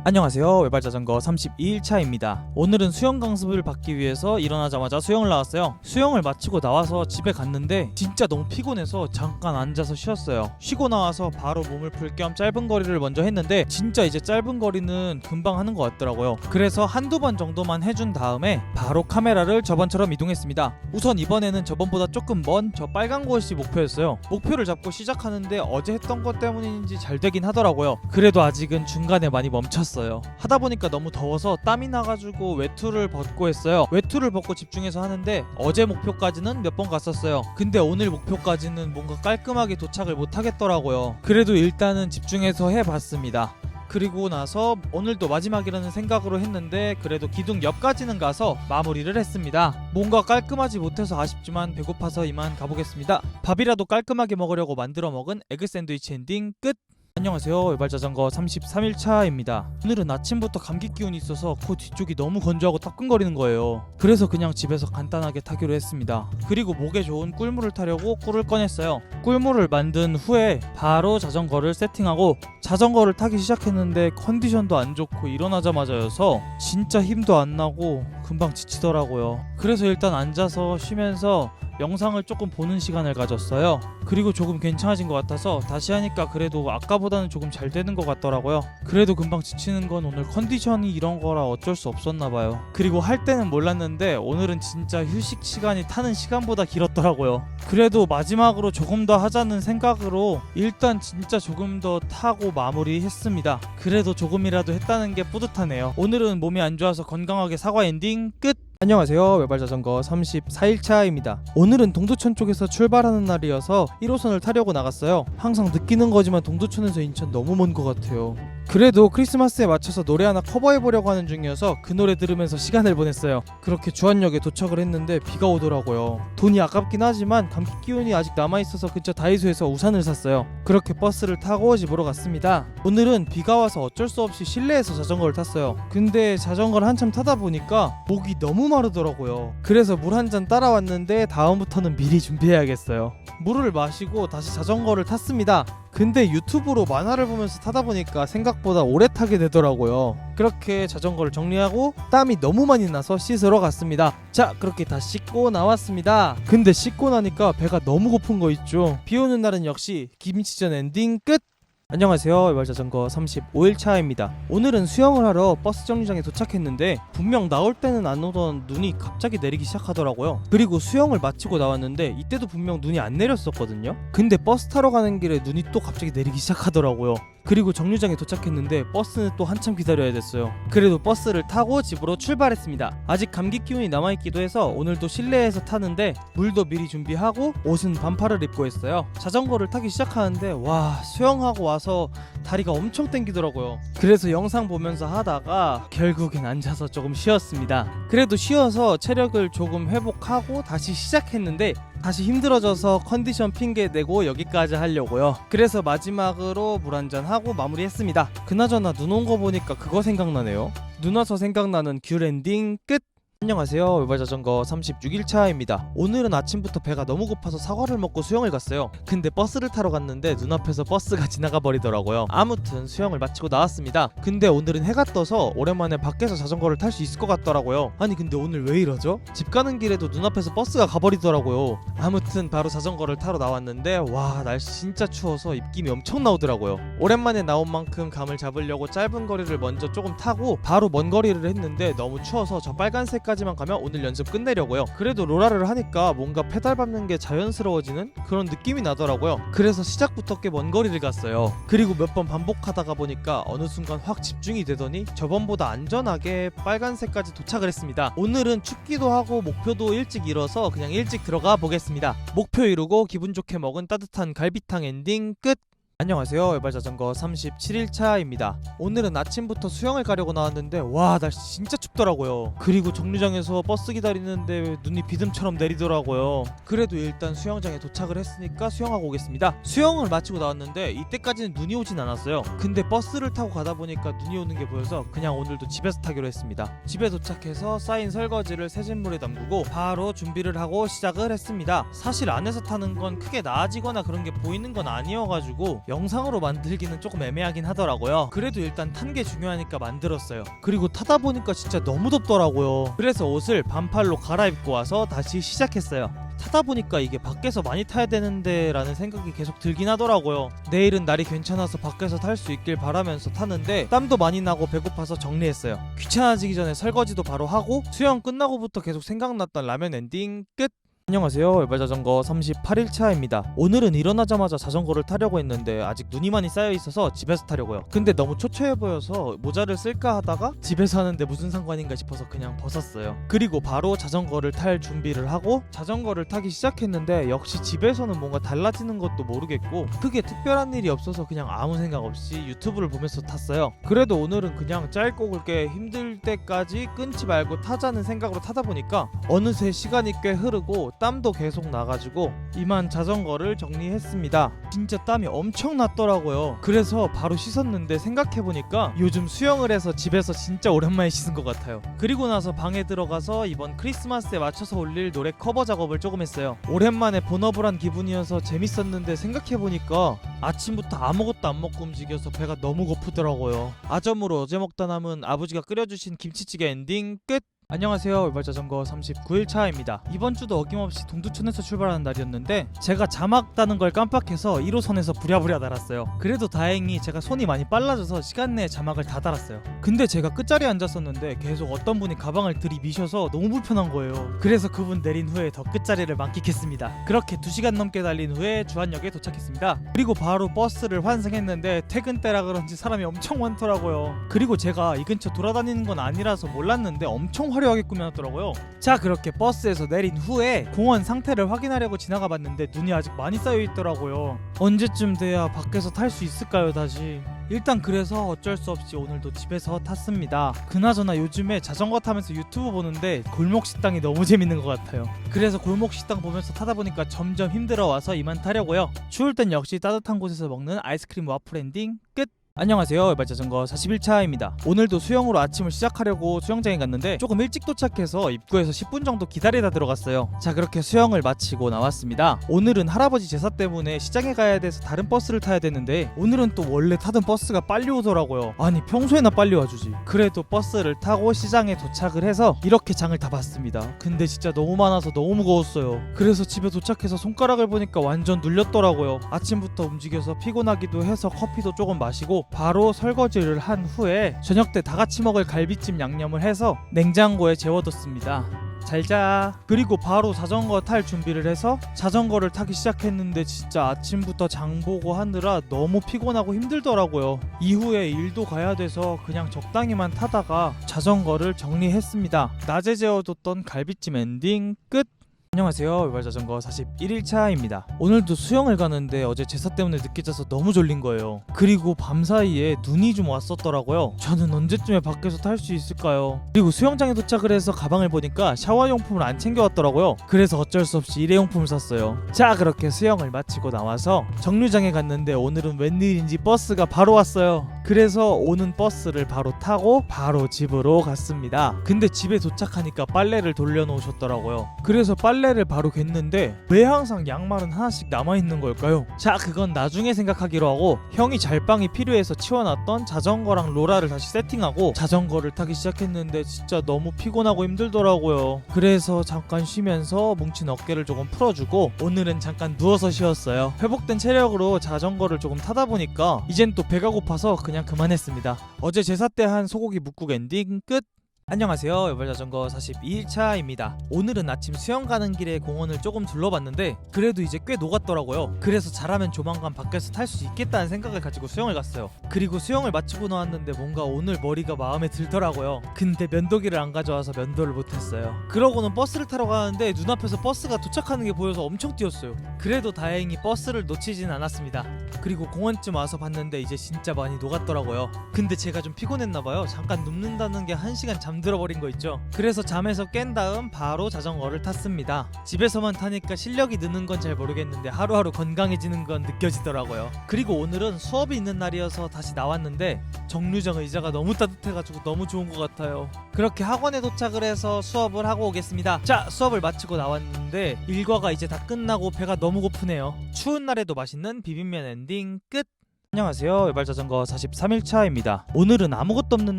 안녕하세요. 외발자전거 32일차입니다. 오늘은 수영 강습을 받기 위해서 일어나자마자 수영을 나왔어요. 수영을 마치고 나와서 집에 갔는데 진짜 너무 피곤해서 잠깐 앉아서 쉬었어요. 쉬고 나와서 바로 몸을 풀 겸 짧은 거리를 먼저 했는데 진짜 이제 짧은 거리는 금방 하는 것 같더라고요. 그래서 한두 번 정도만 해준 다음에 바로 카메라를 저번처럼 이동했습니다. 우선 이번에는 저번보다 조금 먼 저 빨간 곳이 목표였어요. 목표를 잡고 시작하는데 어제 했던 것 때문인지 잘 되긴 하더라고요. 그래도 아직은 중간에 많이 멈췄어요. 하다 보니까 너무 더워서 땀이 나가지고 외투를 벗고 했어요. 외투를 벗고 집중해서 하는데 어제 목표까지는 몇 번 갔었어요. 근데 오늘 목표까지는 뭔가 깔끔하게 도착을 못 하겠더라고요. 그래도 일단은 집중해서 해봤습니다. 그리고 나서 오늘도 마지막이라는 생각으로 했는데 그래도 기둥 옆까지는 가서 마무리를 했습니다. 뭔가 깔끔하지 못해서 아쉽지만 배고파서 이만 가보겠습니다. 밥이라도 깔끔하게 먹으려고 만들어 먹은 에그 샌드위치 엔딩 끝! 안녕하세요. 외발자전거 33일차입니다. 오늘은 아침부터 감기 기운이 있어서 코 뒤쪽이 너무 건조하고 따끔거리는 거예요. 그래서 그냥 집에서 간단하게 타기로 했습니다. 그리고 목에 좋은 꿀물을 타려고 꿀을 꺼냈어요. 꿀물을 만든 후에 바로 자전거를 세팅하고 자전거를 타기 시작했는데 컨디션도 안 좋고 일어나자마자여서 진짜 힘도 안 나고 금방 지치더라고요. 그래서 일단 앉아서 쉬면서 영상을 조금 보는 시간을 가졌어요. 그리고 조금 괜찮아진 것 같아서 다시 하니까 그래도 아까보다는 조금 잘 되는 것 같더라고요. 그래도 금방 지치는 건 오늘 컨디션이 이런 거라 어쩔 수 없었나 봐요. 그리고 할 때는 몰랐는데 오늘은 진짜 휴식 시간이 타는 시간보다 길었더라고요. 그래도 마지막으로 조금 더 하자는 생각으로 일단 진짜 조금 더 타고 마무리했습니다. 그래도 조금이라도 했다는 게 뿌듯하네요. 오늘은 몸이 안 좋아서 건강하게 사과 엔딩 끝! 안녕하세요. 외발자전거 34일차입니다. 오늘은 동두천 쪽에서 출발하는 날이어서 1호선을 타려고 나갔어요. 항상 느끼는 거지만 동두천에서 인천 너무 먼 것 같아요. 그래도 크리스마스에 맞춰서 노래 하나 커버해보려고 하는 중이어서 그 노래 들으면서 시간을 보냈어요. 그렇게 주안역에 도착을 했는데 비가 오더라고요. 돈이 아깝긴 하지만 감기 기운이 아직 남아있어서 근처 다이소에서 우산을 샀어요. 그렇게 버스를 타고 집으로 갔습니다. 오늘은 비가 와서 어쩔 수 없이 실내에서 자전거를 탔어요. 근데 자전거를 한참 타다 보니까 목이 너무 마르더라고요. 그래서 물 한 잔 따라왔는데 다음부터는 미리 준비해야겠어요. 물을 마시고 다시 자전거를 탔습니다. 근데 유튜브로 만화를 보면서 타다 보니까 생각보다 오래 타게 되더라고요. 그렇게 자전거를 정리하고 땀이 너무 많이 나서 씻으러 갔습니다. 자, 그렇게 다 씻고 나왔습니다. 근데 씻고 나니까 배가 너무 고픈 거 있죠. 비 오는 날은 역시 김치전 엔딩 끝! 안녕하세요. 외발자전거 35일차입니다. 오늘은 수영을 하러 버스 정류장에 도착했는데 분명 나올 때는 안 오던 눈이 갑자기 내리기 시작하더라고요. 그리고 수영을 마치고 나왔는데 이때도 분명 눈이 안 내렸었거든요. 근데 버스 타러 가는 길에 눈이 또 갑자기 내리기 시작하더라고요. 그리고 정류장에 도착했는데 버스는 또 한참 기다려야 됐어요. 그래도 버스를 타고 집으로 출발했습니다. 아직 감기 기운이 남아있기도 해서 오늘도 실내에서 타는데 물도 미리 준비하고 옷은 반팔을 입고 했어요. 자전거를 타기 시작하는데 와, 수영하고 와서 다리가 엄청 땡기더라고요. 그래서 영상 보면서 하다가 결국엔 앉아서 조금 쉬었습니다. 그래도 쉬어서 체력을 조금 회복하고 다시 시작했는데 다시 힘들어져서 컨디션 핑계 대고 여기까지 하려고요. 그래서 마지막으로 물 한잔 하고 마무리했습니다. 그나저나 눈 온 거 보니까 그거 생각나네요. 눈 와서 생각나는 귤 엔딩 끝! 안녕하세요. 외발자전거 36일차입니다. 오늘은 아침부터 배가 너무 고파서 사과를 먹고 수영을 갔어요. 근데 버스를 타러 갔는데 눈앞에서 버스가 지나가 버리더라고요. 아무튼 수영을 마치고 나왔습니다. 근데 오늘은 해가 떠서 오랜만에 밖에서 자전거를 탈 수 있을 것 같더라고요. 아니 근데 오늘 왜 이러죠? 집 가는 길에도 눈앞에서 버스가 가버리더라고요. 아무튼 바로 자전거를 타러 나왔는데 와, 날씨 진짜 추워서 입김이 엄청 나오더라고요. 오랜만에 나온 만큼 감을 잡으려고 짧은 거리를 먼저 조금 타고 바로 먼 거리를 했는데 너무 추워서 저 빨간색 까지만 가면 오늘 연습 끝내려고요. 그래도 로라를 하니까 뭔가 페달 밟는 게 자연스러워지는 그런 느낌이 나더라고요. 그래서 시작부터 꽤 먼 거리를 갔어요. 그리고 몇 번 반복하다가 보니까 어느 순간 확 집중이 되더니 저번보다 안전하게 빨간색까지 도착을 했습니다. 오늘은 춥기도 하고 목표도 일찍 이뤄서 그냥 일찍 들어가 보겠습니다. 목표 이루고 기분 좋게 먹은 따뜻한 갈비탕 엔딩 끝! 안녕하세요. 외발자전거 37일차입니다. 오늘은 아침부터 수영을 가려고 나왔는데 와, 날씨 진짜 춥더라고요. 그리고 정류장에서 버스 기다리는데 눈이 비듬처럼 내리더라고요. 그래도 일단 수영장에 도착을 했으니까 수영하고 오겠습니다. 수영을 마치고 나왔는데 이때까지는 눈이 오진 않았어요. 근데 버스를 타고 가다 보니까 눈이 오는 게 보여서 그냥 오늘도 집에서 타기로 했습니다. 집에 도착해서 쌓인 설거지를 세진물에 담그고 바로 준비를 하고 시작을 했습니다. 사실 안에서 타는 건 크게 나아지거나 그런 게 보이는 건 아니어가지고 영상으로 만들기는 조금 애매하긴 하더라고요. 그래도 일단 탄 게 중요하니까 만들었어요. 그리고 타다 보니까 진짜 너무 덥더라고요. 그래서 옷을 반팔로 갈아입고 와서 다시 시작했어요. 타다 보니까 이게 밖에서 많이 타야 되는데 라는 생각이 계속 들긴 하더라고요. 내일은 날이 괜찮아서 밖에서 탈 수 있길 바라면서 타는데 땀도 많이 나고 배고파서 정리했어요. 귀찮아지기 전에 설거지도 바로 하고 수영 끝나고부터 계속 생각났던 라면 엔딩 끝! 안녕하세요. 외발자전거 38일차입니다. 오늘은 일어나자마자 자전거를 타려고 했는데 아직 눈이 많이 쌓여있어서 집에서 타려고요. 근데 너무 초췌해 보여서 모자를 쓸까 하다가 집에서 하는데 무슨 상관인가 싶어서 그냥 벗었어요. 그리고 바로 자전거를 탈 준비를 하고 자전거를 타기 시작했는데 역시 집에서는 뭔가 달라지는 것도 모르겠고 크게 특별한 일이 없어서 그냥 아무 생각 없이 유튜브를 보면서 탔어요. 그래도 오늘은 그냥 짧고 굵게 힘들 때까지 끊지 말고 타자는 생각으로 타다 보니까 어느새 시간이 꽤 흐르고 땀도 계속 나가지고 이만 자전거를 정리했습니다. 진짜 땀이 엄청 났더라고요. 그래서 바로 씻었는데 생각해보니까 요즘 수영을 해서 집에서 진짜 오랜만에 씻은 것 같아요. 그리고 나서 방에 들어가서 이번 크리스마스에 맞춰서 올릴 노래 커버 작업을 조금 했어요. 오랜만에 본업을 한 기분이어서 재밌었는데 생각해보니까 아침부터 아무것도 안 먹고 움직여서 배가 너무 고프더라고요. 아점으로 어제 먹다 남은 아버지가 끓여주신 김치찌개 엔딩 끝! 안녕하세요. 외발자전거 39일차입니다. 이번 주도 어김없이 동두천에서 출발하는 날이었는데 제가 자막 따는 걸 깜빡해서 1호선에서 부랴부랴 달았어요. 그래도 다행히 제가 손이 많이 빨라져서 시간 내에 자막을 다 달았어요. 근데 제가 끝자리에 앉았었는데 계속 어떤 분이 가방을 들이미셔서 너무 불편한 거예요. 그래서 그분 내린 후에 더 끝자리를 만끽했습니다. 그렇게 2시간 넘게 달린 후에 주안역에 도착했습니다. 그리고 바로 버스를 환승했는데 퇴근 때라 그런지 사람이 엄청 많더라고요. 그리고 제가 이 근처 돌아다니는 건 아니라서 몰랐는데 엄청 화려하게 꾸며놨더라고요. 자, 그렇게 버스에서 내린 후에 공원 상태를 확인하려고 지나가 봤는데 눈이 아직 많이 쌓여 있더라고요. 언제쯤 돼야 밖에서 탈 수 있을까요 다시? 일단 그래서 어쩔 수 없이 오늘도 집에서 탔습니다. 그나저나 요즘에 자전거 타면서 유튜브 보는데 골목 식당이 너무 재밌는 것 같아요. 그래서 골목 식당 보면서 타다 보니까 점점 힘들어 와서 이만 타려고요. 추울 땐 역시 따뜻한 곳에서 먹는 아이스크림 와플 엔딩 끝! 안녕하세요. 외발자전거 41차입니다. 오늘도 수영으로 아침을 시작하려고 수영장에 갔는데 조금 일찍 도착해서 입구에서 10분 정도 기다리다 들어갔어요. 자, 그렇게 수영을 마치고 나왔습니다. 오늘은 할아버지 제사 때문에 시장에 가야 돼서 다른 버스를 타야 되는데 오늘은 또 원래 타던 버스가 빨리 오더라고요. 아니, 평소에나 빨리 와주지. 그래도 버스를 타고 시장에 도착을 해서 이렇게 장을 다 봤습니다. 근데 진짜 너무 많아서 너무 무거웠어요. 그래서 집에 도착해서 손가락을 보니까 완전 눌렸더라고요. 아침부터 움직여서 피곤하기도 해서 커피도 조금 마시고 바로 설거지를 한 후에 저녁 때 다 같이 먹을 갈비찜 양념을 해서 냉장고에 재워뒀습니다. 잘자. 그리고 바로 자전거 탈 준비를 해서 자전거를 타기 시작했는데 진짜 아침부터 장 보고 하느라 너무 피곤하고 힘들더라고요. 이후에 일도 가야 돼서 그냥 적당히만 타다가 자전거를 정리했습니다. 낮에 재워뒀던 갈비찜 엔딩 끝! 안녕하세요. 외발자전거 41일차입니다. 오늘도 수영을 가는데 어제 제사 때문에 늦게 자서 너무 졸린 거예요. 그리고 밤사이에 눈이 좀 왔었더라고요. 저는 언제쯤에 밖에서 탈 수 있을까요? 그리고 수영장에 도착을 해서 가방을 보니까 샤워용품을 안 챙겨왔더라고요. 그래서 어쩔 수 없이 일회용품을 샀어요. 자, 그렇게 수영을 마치고 나와서 정류장에 갔는데 오늘은 웬일인지 버스가 바로 왔어요. 그래서 오는 버스를 바로 타고 바로 집으로 갔습니다. 근데 집에 도착하니까 빨래를 돌려놓으셨더라고요. 그래서 빨래를 바로 갰는데 왜 항상 양말은 하나씩 남아있는 걸까요? 자, 그건 나중에 생각하기로 하고 형이 잘방이 필요해서 치워놨던 자전거랑 로라를 다시 세팅하고 자전거를 타기 시작했는데 진짜 너무 피곤하고 힘들더라고요. 그래서 잠깐 쉬면서 뭉친 어깨를 조금 풀어주고 오늘은 잠깐 누워서 쉬었어요. 회복된 체력으로 자전거를 조금 타다 보니까 이젠 또 배가 고파서 그냥 그만했습니다. 어제 제사 때 한 소고기 묵국 엔딩 끝! 안녕하세요. 외발자전거 42일차입니다. 오늘은 아침 수영 가는 길에 공원을 조금 둘러봤는데 그래도 이제 꽤 녹았더라고요. 그래서 잘하면 조만간 밖에서 탈 수 있겠다는 생각을 가지고 수영을 갔어요. 그리고 수영을 마치고 나왔는데 뭔가 오늘 머리가 마음에 들더라고요. 근데 면도기를 안 가져와서 면도를 못했어요. 그러고는 버스를 타러 가는데 눈앞에서 버스가 도착하는 게 보여서 엄청 뛰었어요. 그래도 다행히 버스를 놓치진 않았습니다. 그리고 공원쯤 와서 봤는데 이제 진짜 많이 녹았더라고요. 근데 제가 좀 피곤했나봐요. 잠깐 눕는다는 게 1시간 잠들어버린 거 있죠. 그래서 잠에서 깬 다음 바로 자전거를 탔습니다. 집에서만 타니까 실력이 느는 건 잘 모르겠는데 하루하루 건강해지는 건 느껴지더라고요. 그리고 오늘은 수업이 있는 날이어서 다시 나왔는데 정류장 의자가 너무 따뜻해가지고 너무 좋은 것 같아요. 그렇게 학원에 도착을 해서 수업을 하고 오겠습니다. 자, 수업을 마치고 나왔는데 일과가 이제 다 끝나고 배가 너무 고프네요. 추운 날에도 맛있는 비빔면 엔딩 끝! 안녕하세요. 외발자전거 43일차입니다. 오늘은 아무것도 없는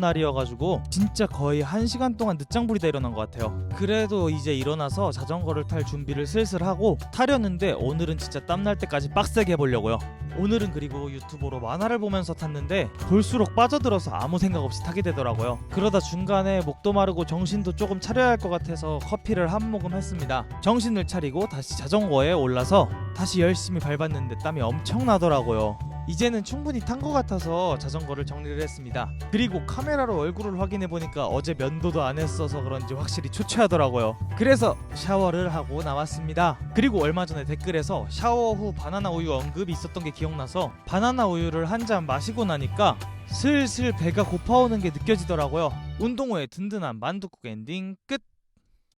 날이어가지고 진짜 거의 1시간 동안 늦장 부리다 일어난 것 같아요. 그래도 이제 일어나서 자전거를 탈 준비를 슬슬 하고 타려는데 오늘은 진짜 땀날 때까지 빡세게 해보려고요. 오늘은 그리고 유튜브로 만화를 보면서 탔는데 볼수록 빠져들어서 아무 생각 없이 타게 되더라고요. 그러다 중간에 목도 마르고 정신도 조금 차려야 할 것 같아서 커피를 한 모금 했습니다. 정신을 차리고 다시 자전거에 올라서 다시 열심히 밟았는데 땀이 엄청 나더라고요. 이제는 충분히 탄 것 같아서 자전거를 정리를 했습니다. 그리고 카메라로 얼굴을 확인해보니까 어제 면도도 안 했어서 그런지 확실히 초췌하더라고요. 그래서 샤워를 하고 나왔습니다. 그리고 얼마 전에 댓글에서 샤워 후 바나나 우유 언급이 있었던 게 기억나서 바나나 우유를 한 잔 마시고 나니까 슬슬 배가 고파오는 게 느껴지더라고요. 운동 후에 든든한 만둣국 엔딩 끝!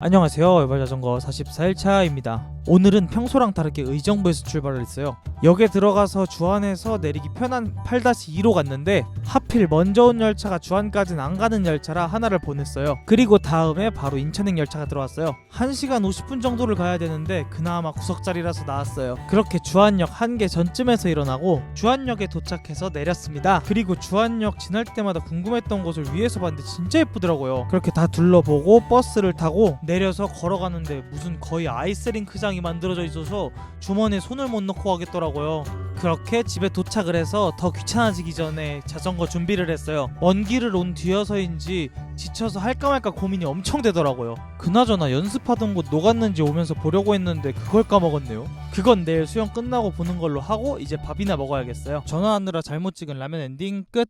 안녕하세요. 외발자전거 44일차입니다. 오늘은 평소랑 다르게 의정부에서 출발을 했어요. 역에 들어가서 주안에서 내리기 편한 8-2로 갔는데 하필 먼저 온 열차가 주안까지는 안 가는 열차라 하나를 보냈어요. 그리고 다음에 바로 인천행 열차가 들어왔어요. 1시간 50분 정도를 가야 되는데 그나마 구석자리라서 나왔어요. 그렇게 주안역 한개 전쯤에서 일어나고 주안역에 도착해서 내렸습니다. 그리고 주안역 지날 때마다 궁금했던 곳을 위에서 봤는데 진짜 예쁘더라고요. 그렇게 다 둘러보고 버스를 타고 내려서 걸어가는데 무슨 거의 아이스링크장이 만들어져 있어서 주머니에 손을 못 넣고 가겠더라고요. 그렇게 집에 도착을 해서 더 귀찮아지기 전에 자전거 준비를 했어요. 먼 길을 온 뒤여서인지 지쳐서 할까 말까 고민이 엄청 되더라고요. 그나저나 연습하던 곳 녹았는지 오면서 보려고 했는데 그걸 까먹었네요. 그건 내일 수영 끝나고 보는 걸로 하고 이제 밥이나 먹어야겠어요. 전화하느라 잘못 찍은 라면 엔딩 끝.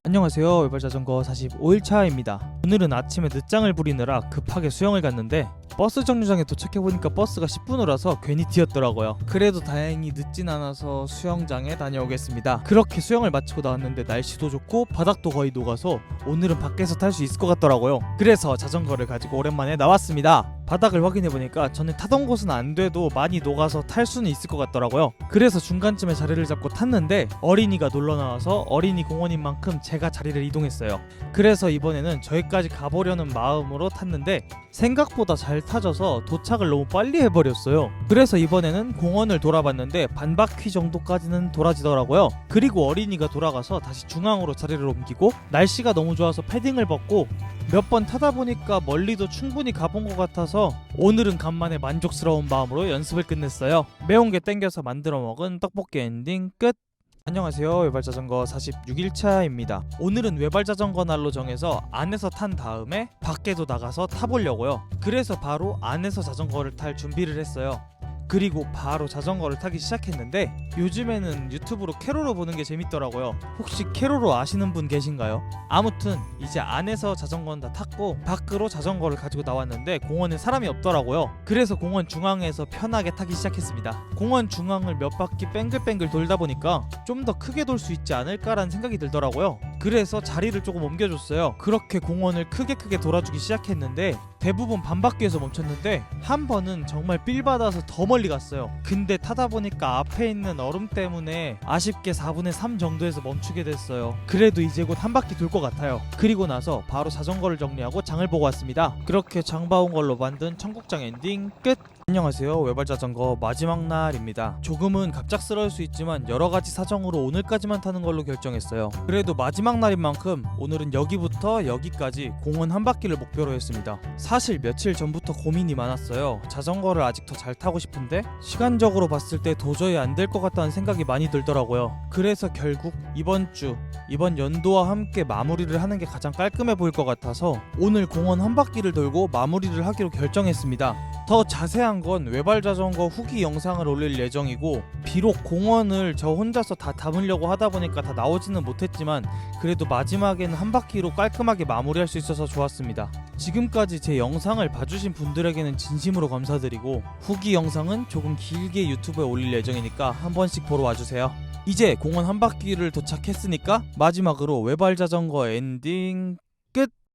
안녕하세요. 외발자전거 45일차입니다. 오늘은 아침에 늦장을 부리느라 급하게 수영을 갔는데 버스 정류장에 도착해보니까 버스가 10분 후라서 괜히 뛰었더라고요. 그래도 다행히 늦진 않아서 수영장에 다녀오겠습니다. 그렇게 수영을 마치고 나왔는데 날씨도 좋고 바닥도 거의 녹아서 오늘은 밖에서 탈 수 있을 것 같더라고요. 그래서 자전거를 가지고 오랜만에 나왔습니다. 바닥을 확인해보니까 전에 타던 곳은 안 돼도 많이 녹아서 탈 수는 있을 것 같더라고요. 그래서 중간쯤에 자리를 잡고 탔는데 어린이가 놀러 나와서 어린이 공원인 만큼 제가 자리를 이동했어요. 그래서 이번에는 저기까지 가보려는 마음으로 탔는데 생각보다 잘 타져서 도착을 너무 빨리 해버렸어요. 그래서 이번에는 공원을 돌아봤는데 반바퀴 정도까지는 돌아지더라고요. 그리고 어린이가 돌아가서 다시 중앙으로 자리를 옮기고 날씨가 너무 좋아서 패딩을 벗고 몇 번 타다 보니까 멀리도 충분히 가본 것 같아서 오늘은 간만에 만족스러운 마음으로 연습을 끝냈어요. 매운 게 땡겨서 만들어 먹은 떡볶이 엔딩 끝. 안녕하세요. 외발자전거 46일차입니다. 오늘은 외발자전거 날로 정해서 안에서 탄 다음에 밖에도 나가서 타보려고요. 그래서 바로 안에서 자전거를 탈 준비를 했어요. 그리고 바로 자전거를 타기 시작했는데 요즘에는 유튜브로 캐로로 보는 게 재밌더라고요. 혹시 캐로로 아시는 분 계신가요? 아무튼 이제 안에서 자전거는 다 탔고 밖으로 자전거를 가지고 나왔는데 공원에 사람이 없더라고요. 그래서 공원 중앙에서 편하게 타기 시작했습니다. 공원 중앙을 몇 바퀴 뱅글뱅글 돌다 보니까 좀 더 크게 돌 수 있지 않을까라는 생각이 들더라고요. 그래서 자리를 조금 옮겨줬어요. 그렇게 공원을 크게 돌아주기 시작했는데 대부분 반바퀴에서 멈췄는데 한 번은 정말 삘 받아서 더 멀리 갔어요. 근데 타다 보니까 앞에 있는 얼음 때문에 아쉽게 4분의 3 정도에서 멈추게 됐어요. 그래도 이제 곧 한 바퀴 돌 것 같아요. 그리고 나서 바로 자전거를 정리하고 장을 보고 왔습니다. 그렇게 장 봐온 걸로 만든 청국장 엔딩 끝. 안녕하세요. 외발자전거 마지막 날입니다. 조금은 갑작스러울 수 있지만 여러가지 사정으로 오늘까지만 타는 걸로 결정했어요. 그래도 마지막 날인 만큼 오늘은 여기부터 여기까지 공원 한 바퀴를 목표로 했습니다. 사실 며칠 전부터 고민이 많았어요. 자전거를 아직 더 잘 타고 싶은데 시간적으로 봤을 때 도저히 안 될 것 같다는 생각이 많이 들더라고요. 그래서 결국 이번 연도와 함께 마무리를 하는 게 가장 깔끔해 보일 것 같아서 오늘 공원 한 바퀴를 돌고 마무리를 하기로 결정했습니다. 더 자세한 건 외발자전거 후기 영상을 올릴 예정이고 비록 공원을 저 혼자서 다 담으려고 하다 보니까 다 나오지는 못했지만 그래도 마지막에는 한 바퀴로 깔끔하게 마무리할 수 있어서 좋았습니다. 지금까지 제 영상을 봐주신 분들에게는 진심으로 감사드리고 후기 영상은 조금 길게 유튜브에 올릴 예정이니까 한 번씩 보러 와주세요. 이제 공원 한 바퀴를 도착했으니까 마지막으로 외발자전거 엔딩 끝!